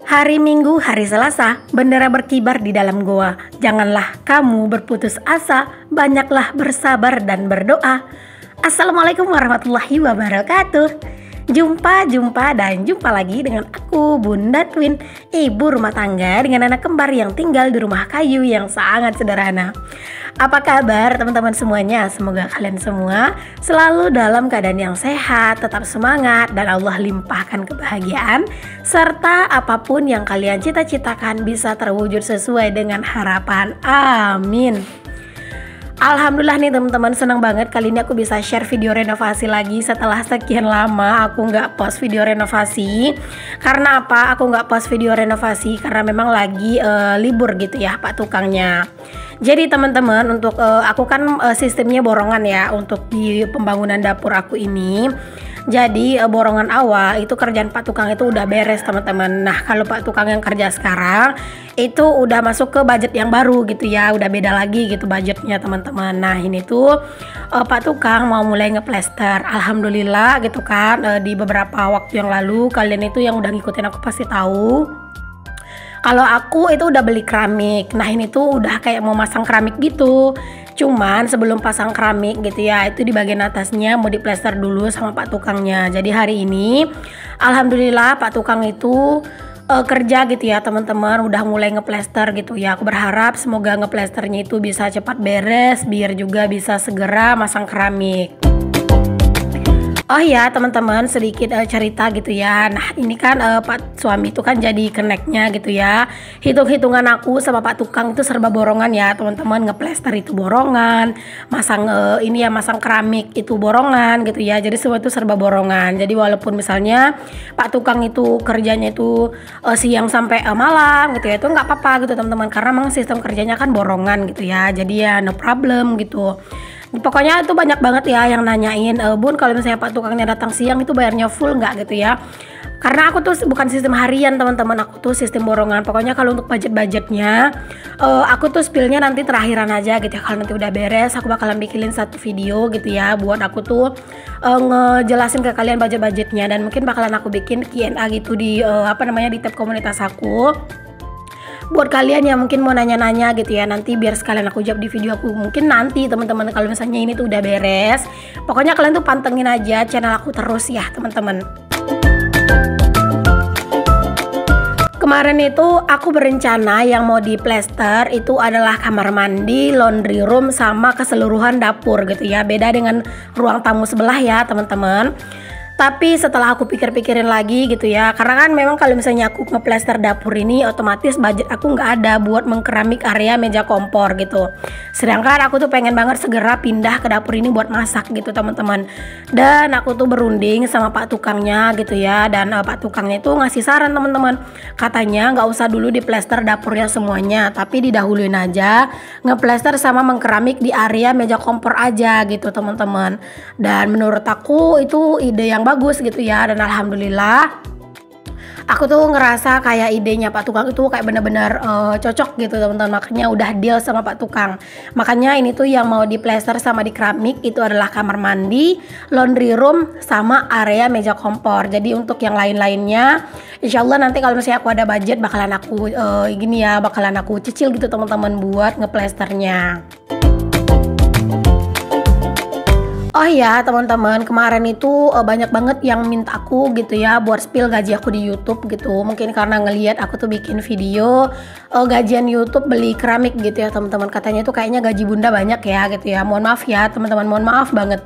Hari Minggu, hari Selasa, bendera berkibar di dalam goa. Janganlah kamu berputus asa, banyaklah bersabar dan berdoa. Assalamualaikum warahmatullahi wabarakatuh. Jumpa lagi dengan aku, Bunda Twin, ibu rumah tangga dengan anak kembar yang tinggal di rumah kayu yang sangat sederhana. Apa kabar teman-teman semuanya? Semoga kalian semua selalu dalam keadaan yang sehat, tetap semangat, dan Allah limpahkan kebahagiaan, serta apapun yang kalian cita-citakan bisa terwujud sesuai dengan harapan. Amin. Alhamdulillah nih teman-teman, senang banget kali ini aku bisa share video renovasi lagi setelah sekian lama aku nggak post video renovasi. Karena apa? Aku nggak post video renovasi karena memang lagi libur gitu ya Pak tukangnya. Jadi teman-teman, untuk aku kan sistemnya borongan ya untuk di pembangunan dapur aku ini. Jadi borongan awal itu kerjaan Pak tukang itu udah beres teman-teman. Nah kalau Pak tukang yang kerja sekarang itu udah masuk ke budget yang baru gitu ya, udah beda lagi gitu budgetnya teman-teman. Nah ini tuh Pak tukang mau mulai ngeplester. Alhamdulillah gitu kan, di beberapa waktu yang lalu kalian itu yang udah ngikutin aku pasti tahu kalau aku itu udah beli keramik. Nah ini tuh udah kayak mau masang keramik gitu. Cuman sebelum pasang keramik gitu ya, itu di bagian atasnya mau diplester dulu sama Pak tukangnya. Jadi hari ini alhamdulillah Pak tukang itu kerja gitu ya teman-teman, udah mulai ngeplester gitu ya. Aku berharap semoga ngeplesternya itu bisa cepat beres biar juga bisa segera masang keramik. Oh ya teman-teman, sedikit cerita gitu ya. Nah ini kan Pak suami itu kan jadi keneknya gitu ya. Hitung-hitungan aku sama Pak tukang itu serba borongan ya teman-teman. Ngeplester itu borongan, masang ini ya masang keramik itu borongan gitu ya. Jadi semua itu serba borongan. Jadi walaupun misalnya Pak tukang itu kerjanya itu siang sampai malam gitu ya, itu nggak apa-apa gitu teman-teman. Karena memang sistem kerjanya kan borongan gitu ya. Jadi ya no problem gitu. Pokoknya itu banyak banget ya yang nanyain, Bun kalau misalnya Pak tukangnya datang siang itu bayarnya full nggak gitu ya. Karena aku tuh bukan sistem harian teman-teman, aku tuh sistem borongan. Pokoknya kalau untuk budgetnya aku tuh spillnya nanti terakhiran aja gitu ya. Kalau nanti udah beres aku bakalan bikinin satu video gitu ya, buat aku tuh ngejelasin ke kalian budgetnya. Dan mungkin bakalan aku bikin Q&A gitu di di tab komunitas aku. Buat kalian yang mungkin mau nanya-nanya gitu ya, nanti biar sekalian aku jawab di video aku mungkin nanti teman-teman. Kalau misalnya ini tuh udah beres, pokoknya kalian tuh pantengin aja channel aku terus ya teman-teman. Kemarin itu aku berencana yang mau diplester itu adalah kamar mandi, laundry room, sama keseluruhan dapur gitu ya. Beda dengan ruang tamu sebelah ya teman-teman. Tapi setelah aku pikir-pikirin lagi gitu ya, karena kan memang kalau misalnya aku ngeplester dapur ini otomatis budget aku nggak ada buat mengkeramik area meja kompor gitu. Sedangkan aku tuh pengen banget segera pindah ke dapur ini buat masak gitu teman-teman. Dan aku tuh berunding sama Pak tukangnya gitu ya, dan Pak tukangnya itu ngasih saran teman-teman. Katanya nggak usah dulu diplester dapurnya semuanya, tapi didahuluin aja ngeplester sama mengkeramik di area meja kompor aja gitu teman-teman. Dan menurut aku itu ide yang bagus gitu ya, dan alhamdulillah aku tuh ngerasa kayak idenya Pak tukang itu kayak bener-bener cocok gitu teman-teman. Makanya udah deal sama Pak tukang. Makanya ini tuh yang mau diplester sama di keramik itu adalah kamar mandi, laundry room, sama area meja kompor. Jadi untuk yang lain-lainnya insya Allah nanti kalau misalnya aku ada budget bakalan aku cicil gitu teman-teman buat ngeplesternya. Oh ya teman-teman, kemarin itu banyak banget yang minta aku gitu ya buat spill gaji aku di YouTube gitu. Mungkin karena ngelihat aku tuh bikin video gajian YouTube beli keramik gitu ya teman-teman. Katanya tuh kayaknya gaji bunda banyak ya gitu ya. Mohon maaf ya teman-teman, mohon maaf banget.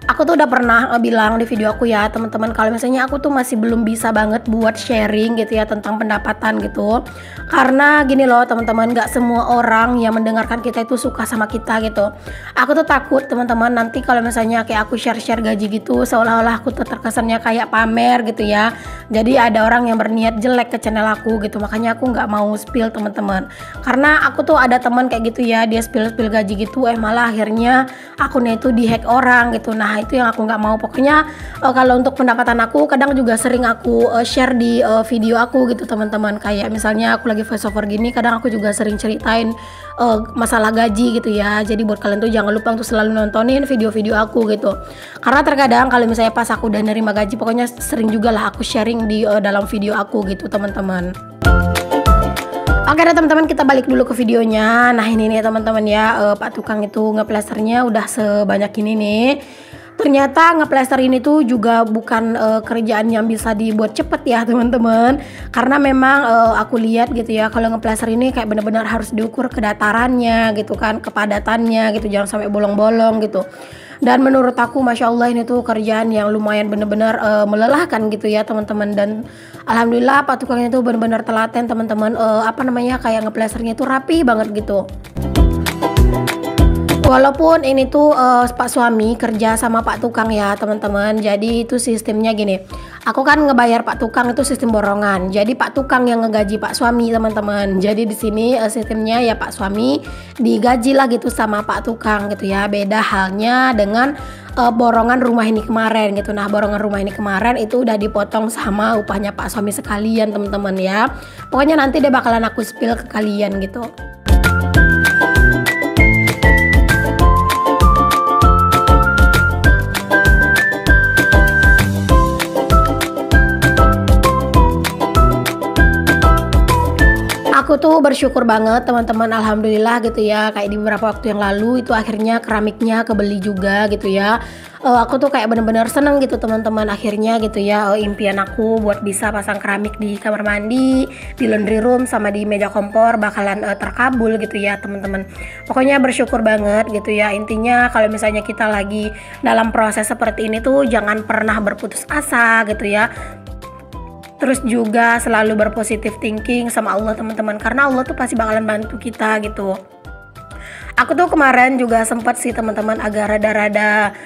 Aku tuh udah pernah bilang di video aku ya teman-teman, kalau misalnya aku tuh masih belum bisa banget buat sharing gitu ya tentang pendapatan gitu. Karena gini loh teman-teman, gak semua orang yang mendengarkan kita itu suka sama kita gitu. Aku tuh takut teman-teman nanti kalau misalnya kayak aku share-share gaji gitu seolah-olah aku tuh terkesannya kayak pamer gitu ya. Jadi ada orang yang berniat jelek ke channel aku gitu. Makanya aku gak mau spill teman-teman. Karena aku tuh ada teman kayak gitu ya, dia spill gaji gitu malah akhirnya akunnya itu dihack orang gitu. Nah itu yang aku nggak mau. Pokoknya kalau untuk pendapatan aku kadang juga sering aku share di video aku gitu teman-teman. Kayak misalnya aku lagi voice over gini, kadang aku juga sering ceritain masalah gaji gitu ya. Jadi buat kalian tuh jangan lupa untuk selalu nontonin video-video aku gitu. Karena terkadang kalau misalnya pas aku udah nerima gaji, pokoknya sering juga lah aku sharing di dalam video aku gitu teman-teman. Oke deh teman-teman, kita balik dulu ke videonya. Nah ini nih teman-teman ya, Pak tukang itu ngeplasternya udah sebanyak ini nih. Ternyata ngeplaster ini tuh juga bukan kerjaan yang bisa dibuat cepet ya teman-teman. Karena memang aku lihat gitu ya, kalau ngeplaster ini kayak bener-bener harus diukur kedatarannya gitu kan, kepadatannya gitu, jangan sampai bolong-bolong gitu. Dan menurut aku Masya Allah ini tuh kerjaan yang lumayan bener-bener melelahkan gitu ya teman-teman. Dan alhamdulillah Pak tukangnya itu bener-bener telaten teman-teman, kayak ngeplasternya itu rapi banget gitu. Walaupun ini tuh Pak suami kerja sama Pak tukang ya teman-teman. Jadi itu sistemnya gini. Aku kan ngebayar Pak tukang itu sistem borongan. Jadi Pak tukang yang ngegaji Pak suami teman-teman. Jadi di sini sistemnya ya Pak suami digaji lah gitu sama Pak tukang gitu ya. Beda halnya dengan borongan rumah ini kemarin gitu. Nah borongan rumah ini kemarin itu udah dipotong sama upahnya Pak suami sekalian teman-teman ya. Pokoknya nanti dia bakalan aku spill ke kalian gitu. Aku tuh bersyukur banget teman-teman, alhamdulillah gitu ya, kayak di beberapa waktu yang lalu itu akhirnya keramiknya kebeli juga gitu ya. Aku tuh kayak bener-bener seneng gitu teman-teman, akhirnya gitu ya, impian aku buat bisa pasang keramik di kamar mandi, di laundry room, sama di meja kompor bakalan terkabul gitu ya teman-teman. Pokoknya bersyukur banget gitu ya. Intinya kalau misalnya kita lagi dalam proses seperti ini tuh jangan pernah berputus asa gitu ya. Terus juga selalu berpositif thinking sama Allah teman-teman, karena Allah tuh pasti bakalan bantu kita gitu. Aku tuh kemarin juga sempat sih teman-teman agak rada-rada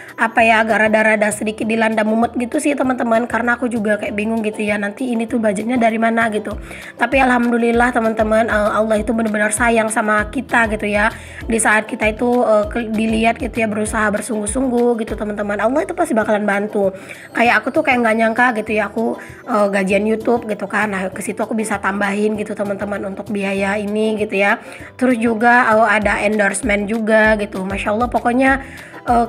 sedikit dilanda mumet gitu sih teman-teman, karena aku juga kayak bingung gitu ya, nanti ini tuh budgetnya dari mana gitu. Tapi alhamdulillah teman-teman, Allah itu benar-benar sayang sama kita gitu ya. Di saat kita itu dilihat gitu ya, berusaha bersungguh-sungguh gitu teman-teman, Allah itu pasti bakalan bantu. Kayak aku tuh kayak nggak nyangka gitu ya, aku gajian YouTube gitu kan. Nah ke situ aku bisa tambahin gitu teman-teman untuk biaya ini gitu ya. Terus juga ada endorse juga gitu. Masya Allah pokoknya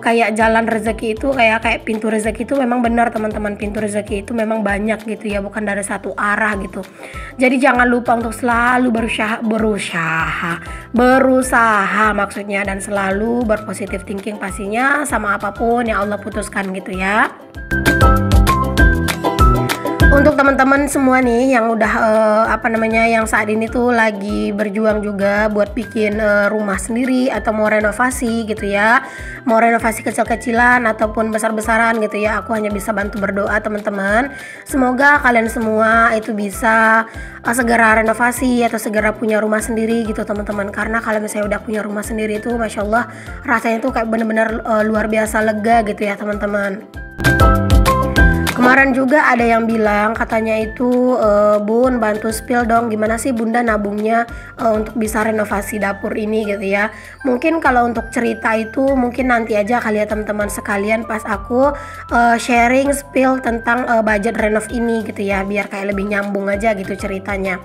kayak jalan rezeki itu kayak pintu rezeki itu memang benar teman-teman, pintu rezeki itu memang banyak gitu ya, bukan dari satu arah gitu. Jadi jangan lupa untuk selalu berusaha maksudnya, dan selalu berpositif thinking pastinya sama apapun yang Allah putuskan gitu ya. Untuk teman-teman semua nih yang udah yang saat ini tuh lagi berjuang juga buat bikin rumah sendiri atau mau renovasi gitu ya, mau renovasi kecil-kecilan ataupun besar-besaran gitu ya, aku hanya bisa bantu berdoa teman-teman. Semoga kalian semua itu bisa segera renovasi atau segera punya rumah sendiri gitu teman-teman, karena kalau misalnya udah punya rumah sendiri itu Masya Allah rasanya tuh kayak bener-bener luar biasa lega gitu ya teman-teman. Kemarin juga ada yang bilang katanya itu, Bun bantu spill dong gimana sih Bunda nabungnya untuk bisa renovasi dapur ini gitu ya. Mungkin kalau untuk cerita itu mungkin nanti aja kali ya teman-teman sekalian pas aku sharing spill tentang budget renov ini gitu ya, biar kayak lebih nyambung aja gitu ceritanya.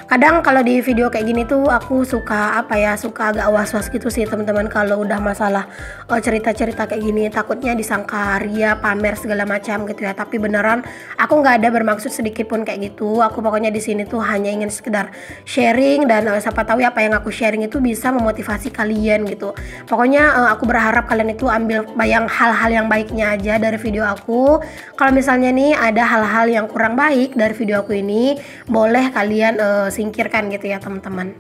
Kadang kalau di video kayak gini tuh aku suka suka agak was-was gitu sih teman-teman, kalau udah masalah cerita-cerita kayak gini, takutnya disangka ria, pamer segala macam gitu ya. Tapi beneran aku nggak ada bermaksud sedikit pun kayak gitu. Aku pokoknya di sini tuh hanya ingin sekedar sharing, dan siapa tahu ya apa yang aku sharing itu bisa memotivasi kalian gitu. Pokoknya aku berharap kalian itu ambil hal-hal yang baiknya aja dari video aku. Kalau misalnya nih ada hal-hal yang kurang baik dari video aku ini, boleh kalian singkirkan gitu ya teman-teman.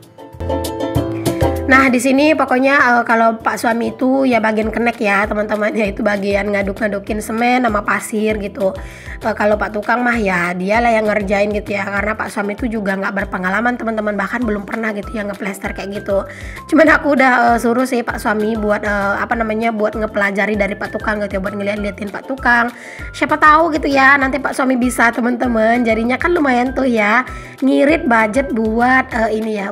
Nah di sini pokoknya kalau Pak suami itu ya bagian kenek ya teman-teman, yaitu bagian ngaduk-ngadukin semen sama pasir gitu. Kalau Pak tukang mah ya dialah yang ngerjain gitu ya, karena Pak suami itu juga nggak berpengalaman teman-teman, bahkan belum pernah gitu ya ngeplester kayak gitu. Cuman aku udah suruh sih Pak suami buat buat ngepelajari dari Pak tukang gitu ya, buat ngeliat-liatin Pak tukang. Siapa tahu gitu ya nanti Pak suami bisa teman-teman, jadinya kan lumayan tuh ya ngirit budget buat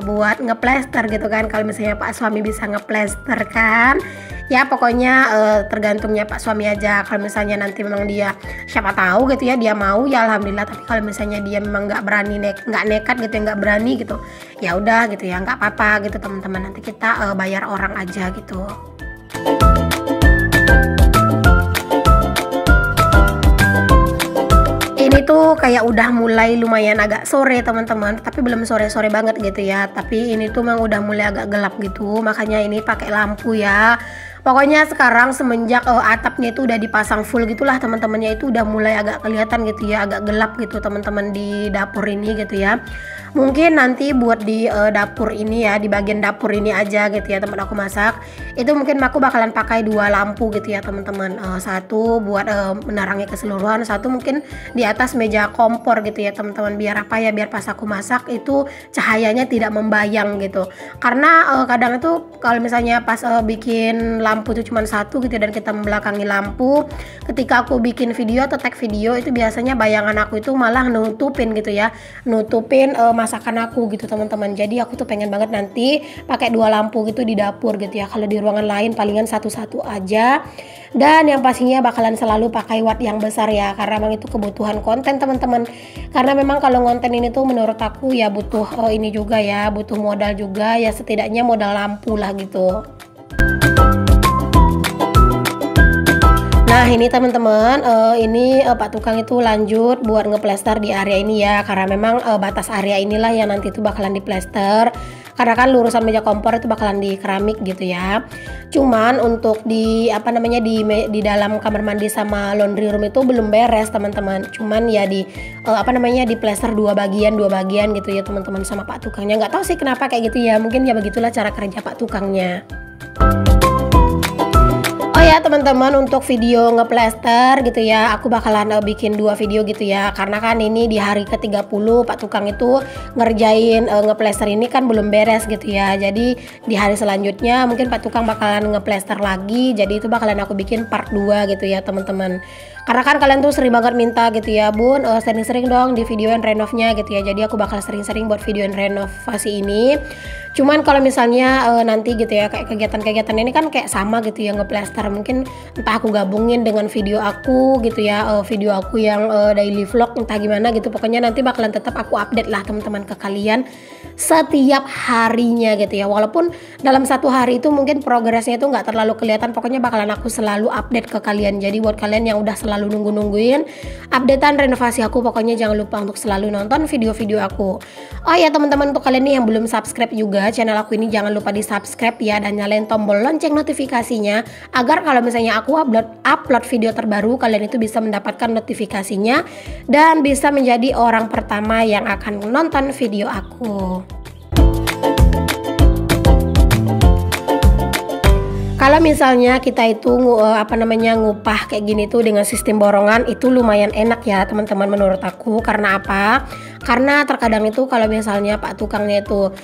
buat ngeplester gitu kan. Kalau misalnya Pak suami bisa ngeplester kan ya, pokoknya tergantungnya Pak suami aja. Kalau misalnya nanti memang dia siapa tahu gitu ya dia mau ya alhamdulillah, tapi kalau misalnya dia memang nggak berani, nggak nekat gitu ya, nggak berani gitu ya udah gitu ya, nggak apa-apa gitu teman-teman, nanti kita bayar orang aja gitu. Ini Ini tuh kayak udah mulai lumayan agak sore teman-teman, tapi belum sore-sore banget gitu ya. Tapi ini tuh memang udah mulai agak gelap gitu, makanya ini pakai lampu ya. Pokoknya sekarang semenjak atapnya itu udah dipasang full gitulah teman-temannya, itu udah mulai agak kelihatan gitu ya, agak gelap gitu teman-teman di dapur ini gitu ya. Mungkin nanti buat di dapur ini ya, di bagian dapur ini aja gitu ya tempat aku masak, itu mungkin aku bakalan pakai 2 lampu gitu ya teman-teman. Satu buat menerangi keseluruhan, satu mungkin di atas meja kompor gitu ya teman-teman, biar apa ya, biar pas aku masak itu cahayanya tidak membayang gitu. Karena kadang itu kalau misalnya pas bikin lampu itu cuma satu gitu dan kita membelakangi lampu, ketika aku bikin video atau tag video itu biasanya bayangan aku itu malah nutupin gitu ya, nutupin masakan aku gitu teman-teman. Jadi aku tuh pengen banget nanti pakai 2 lampu gitu di dapur gitu ya. Kalau di ruangan lain palingan satu-satu aja, dan yang pastinya bakalan selalu pakai watt yang besar ya, karena memang itu kebutuhan konten teman-teman. Karena memang kalau konten ini tuh menurut aku ya butuh ini juga ya, butuh modal juga ya, setidaknya modal lampu lah gitu. Nah ini teman-teman, ini Pak Tukang itu lanjut buat ngeplester di area ini ya, karena memang batas area inilah yang nanti itu bakalan diplester. Karena kan lurusan meja kompor itu bakalan di keramik gitu ya. Cuman untuk di apa namanya di dalam kamar mandi sama laundry room itu belum beres teman-teman. Cuman ya di apa namanya diplester dua bagian gitu ya teman-teman sama Pak Tukangnya. Nggak tahu sih kenapa kayak gitu ya. Mungkin ya begitulah cara kerja Pak Tukangnya. Oh ya teman-teman, untuk video ngeplester gitu ya, aku bakalan bikin 2 video gitu ya. Karena kan ini di hari ke-30 Pak Tukang itu ngerjain ngeplester ini kan belum beres gitu ya. Jadi di hari selanjutnya mungkin Pak Tukang bakalan ngeplester lagi. Jadi itu bakalan aku bikin part 2 gitu ya teman-teman. Karena kan kalian tuh sering banget minta gitu ya, Bun sering-sering dong di videoin renovnya gitu ya. Jadi aku bakal sering-sering buat videoin renovasi ini. Cuman kalau misalnya nanti gitu ya, kayak kegiatan-kegiatan ini kan kayak sama gitu ya ngeplester, mungkin entah aku gabungin dengan video aku gitu ya, video aku yang daily vlog entah gimana gitu. Pokoknya nanti bakalan tetap aku update lah teman-teman ke kalian setiap harinya gitu ya. Walaupun dalam 1 hari itu mungkin progresnya itu nggak terlalu kelihatan, pokoknya bakalan aku selalu update ke kalian. Jadi buat kalian yang udah selalu nungguin updatean renovasi aku, pokoknya jangan lupa untuk selalu nonton video-video aku. Oh ya teman-teman, untuk kalian nih yang belum subscribe juga channel aku ini, jangan lupa di subscribe ya, dan nyalain tombol lonceng notifikasinya, agar kalau misalnya aku upload video terbaru, kalian itu bisa mendapatkan notifikasinya dan bisa menjadi orang pertama yang akan menonton video aku. Kalau misalnya kita itu apa namanya ngupah kayak gini tuh dengan sistem borongan, itu lumayan enak ya teman-teman menurut aku. Karena apa? Karena terkadang itu kalau misalnya Pak Tukangnya itu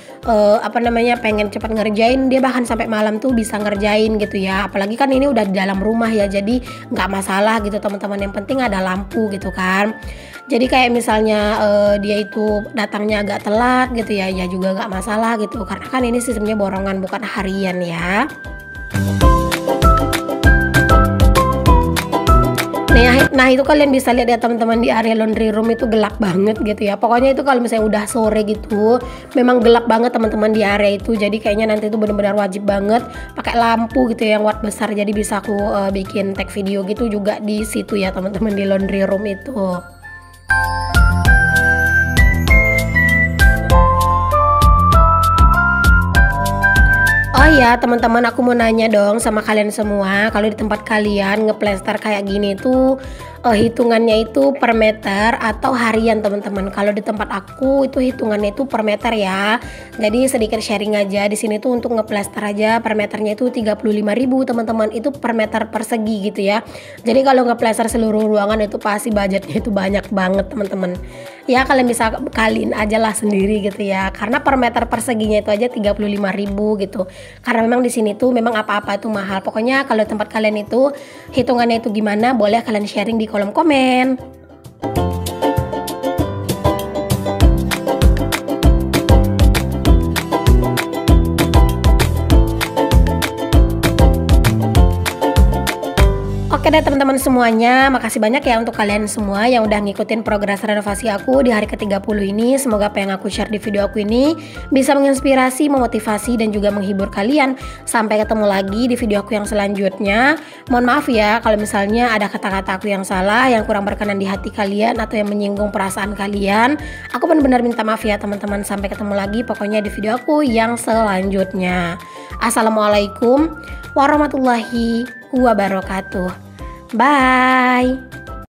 apa namanya pengen cepat ngerjain, dia bahkan sampai malam tuh bisa ngerjain gitu ya. Apalagi kan ini udah di dalam rumah ya, jadi nggak masalah gitu teman-teman. Yang penting ada lampu gitu kan. Jadi kayak misalnya dia itu datangnya agak telat gitu ya, ya juga nggak masalah gitu. Karena kan ini sistemnya borongan bukan harian ya. Nah itu kalian bisa lihat ya teman-teman, di area laundry room itu gelap banget gitu ya. Pokoknya itu kalau misalnya udah sore gitu memang gelap banget teman-teman di area itu. Jadi kayaknya nanti itu benar-benar wajib banget pakai lampu gitu ya, yang watt besar. Jadi bisa aku bikin tag video gitu juga di situ ya teman-teman, di laundry room itu. Oh ya teman-teman, aku mau nanya dong sama kalian semua, kalau di tempat kalian ngeplester kayak gini tuh hitungannya itu per meter atau harian teman-teman? Kalau di tempat aku itu hitungannya itu per meter ya. Jadi sedikit sharing aja di sini tuh, untuk ngeplester aja per meternya itu 35.000 teman-teman, itu per meter persegi gitu ya. Jadi kalau ngeplester seluruh ruangan itu pasti budgetnya itu banyak banget teman-teman. Ya kalian bisa kaliin aja lah sendiri gitu ya, karena per meter perseginya itu aja 35.000 gitu. Karena memang di sini tuh memang apa-apa itu mahal. Pokoknya kalau tempat kalian itu hitungannya itu gimana, boleh kalian sharing di kolom komen. Oke deh teman-teman semuanya, makasih banyak ya untuk kalian semua yang udah ngikutin progres renovasi aku di hari ke-30 ini. Semoga apa yang aku share di video aku ini bisa menginspirasi, memotivasi, dan juga menghibur kalian. Sampai ketemu lagi di video aku yang selanjutnya. Mohon maaf ya kalau misalnya ada kata-kata aku yang salah, yang kurang berkenan di hati kalian, atau yang menyinggung perasaan kalian. Aku benar-benar minta maaf ya teman-teman. Sampai ketemu lagi pokoknya di video aku yang selanjutnya. Assalamualaikum warahmatullahi wabarakatuh. Bye.